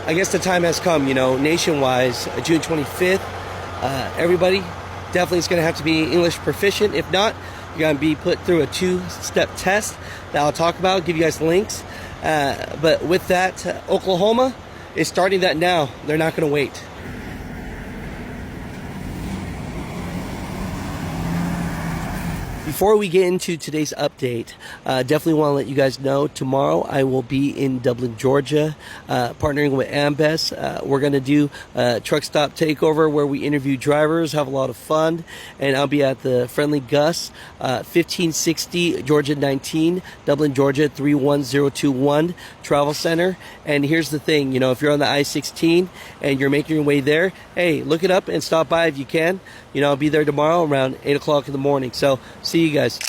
I guess the time has come, nationwide, June 25th. Everybody definitely is going to have to be English proficient. If not, you're going to be put through a 2-step test that I'll talk about, give you guys links. But with that, Oklahoma is starting that now. They're not going to wait. Before we get into today's update, definitely want to let you guys know tomorrow I will be in Dublin, Georgia, partnering with Ambest. We're going to do a truck stop takeover where we interview drivers, have a lot of fun, and I'll be at the Friendly Gus, 1560 Georgia 19, Dublin, Georgia 31021 Travel Center. And here's the thing, if you're on the I-16 and you're making your way there, hey, look it up and stop by if you can. I'll be there tomorrow around 8 o'clock in the morning. So see you guys.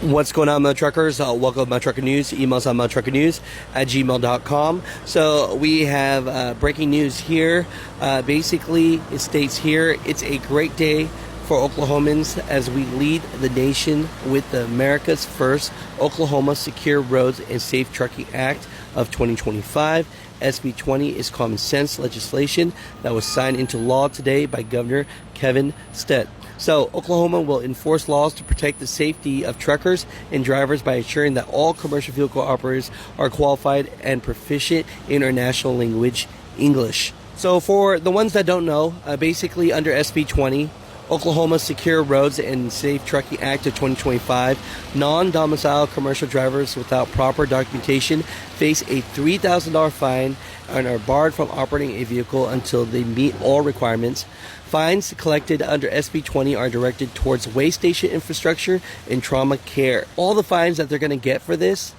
What's going on, Mud Truckers? Welcome to Mud Trucker News. Emails on mudtruckernews@gmail.com. So we have breaking news here. Basically, it states here, it's a great day for Oklahomans as we lead the nation with the America's first Oklahoma Secure Roads and Safe Trucking Act of 2025. SB 20 is common sense legislation that was signed into law today by Governor Kevin Stitt. So Oklahoma will enforce laws to protect the safety of truckers and drivers by ensuring that all commercial vehicle operators are qualified and proficient in our national language, English. So for the ones that don't know, basically under SB 20, Oklahoma Secure Roads and Safe Trucking Act of 2025, non-domiciled commercial drivers without proper documentation face a $3,000 fine and are barred from operating a vehicle until they meet all requirements. Fines collected under SB 20 are directed towards way station infrastructure and trauma care. All the fines that they're going to get for this,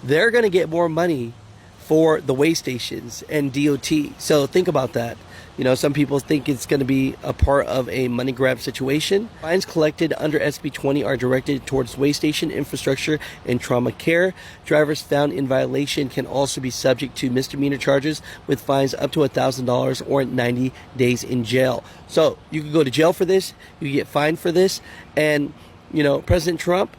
they're going to get more money for the way stations and DOT. So think about that. Some people think it's going to be a part of a money grab situation. Fines collected under SB 20 are directed towards way station infrastructure and trauma care. Drivers found in violation can also be subject to misdemeanor charges with fines up to $1,000 or 90 days in jail. So you can go to jail for this, you get fined for this, and President Trump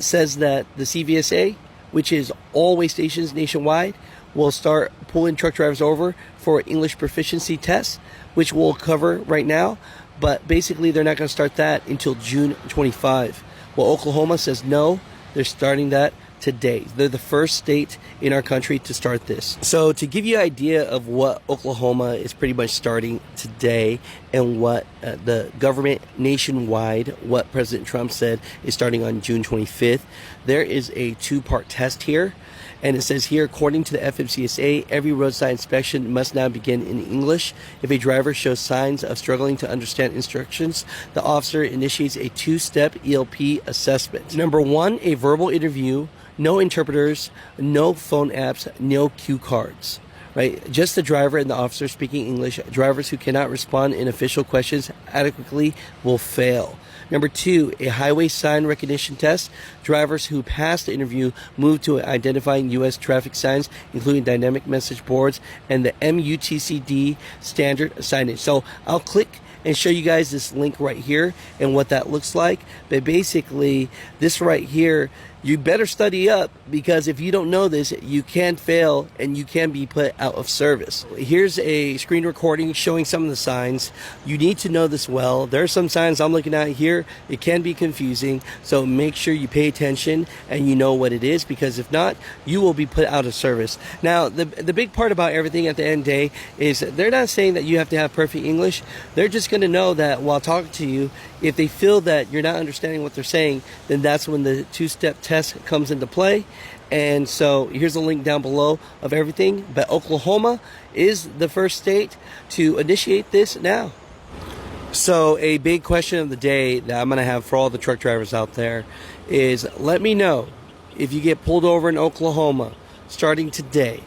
says that the CVSA, which is all way stations nationwide, will start pulling truck drivers over for English proficiency tests, which we'll cover right now. But basically, they're not going to start that until June 25. Well, Oklahoma says no, they're starting that today. They're the first state in our country to start this. So to give you an idea of what Oklahoma is pretty much starting today and what the government nationwide, what President Trump said is starting on June 25th, there is a 2-part test here. And it says here, according to the FMCSA, every roadside inspection must now begin in English. If a driver shows signs of struggling to understand instructions, the officer initiates a 2-step ELP assessment. Number 1, a verbal interview, no interpreters, no phone apps, no cue cards. Right? Just the driver and the officer speaking English. Drivers who cannot respond in official questions adequately will fail. Number 2, a highway sign recognition test. Drivers who pass the interview move to identifying U.S. traffic signs, including dynamic message boards and the MUTCD standard signage. So I'll click and show you guys this link right here and what that looks like. But basically, this right here, you better study up, because if you don't know this, you can fail and you can be put out of service. Here's a screen recording showing some of the signs. You need to know this well. There are some signs I'm looking at here. It can be confusing, so make sure you pay attention and you know what it is, because if not, you will be put out of service. Now, the big part about everything at the end of the day is they're not saying that you have to have perfect English. They're just going to know that while talking to you, if they feel that you're not understanding what they're saying, then that's when the 2-step test comes into play. And so here's a link down below of everything. But Oklahoma is the first state to initiate this now. So a big question of the day that I'm going to have for all the truck drivers out there is, let me know if you get pulled over in Oklahoma starting today.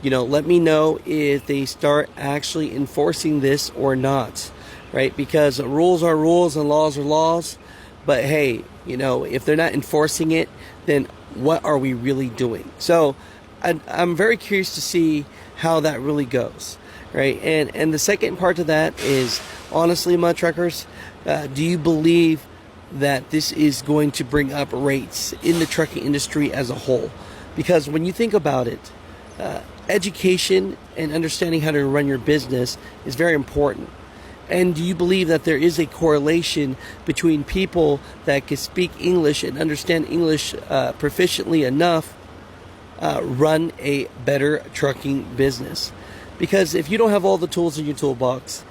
Let me know if they start actually enforcing this or not. Right? Because rules are rules and laws are laws. But hey, if they're not enforcing it, then what are we really doing? So I'm very curious to see how that really goes. Right? And the second part to that is, honestly, Mud Truckers, do you believe that this is going to bring up rates in the trucking industry as a whole? Because when you think about it, education and understanding how to run your business is very important. And do you believe that there is a correlation between people that can speak English and understand English proficiently enough run a better trucking business? Because if you don't have all the tools in your toolbox,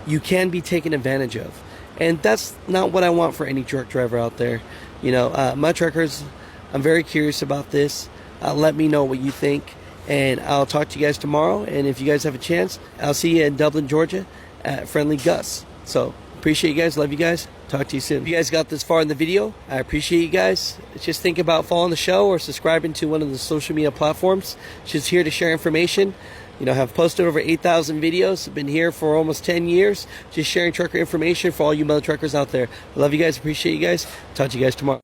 you can be taken advantage of. And that's not what I want for any truck driver out there. You know, my truckers, I'm very curious about this. Let me know what you think, and I'll talk to you guys tomorrow. And if you guys have a chance, I'll see you in Dublin, Georgia at Friendly Gus. So appreciate you guys. Love you guys. Talk to you soon. If you guys got this far in the video, I appreciate you guys. Just think about following the show or subscribing to one of the social media platforms. Just here to share information. You know, have posted over 8,000 videos. I've been here for almost 10 years, just sharing trucker information for all you mother truckers out there. I love you guys. Appreciate you guys. Talk to you guys tomorrow.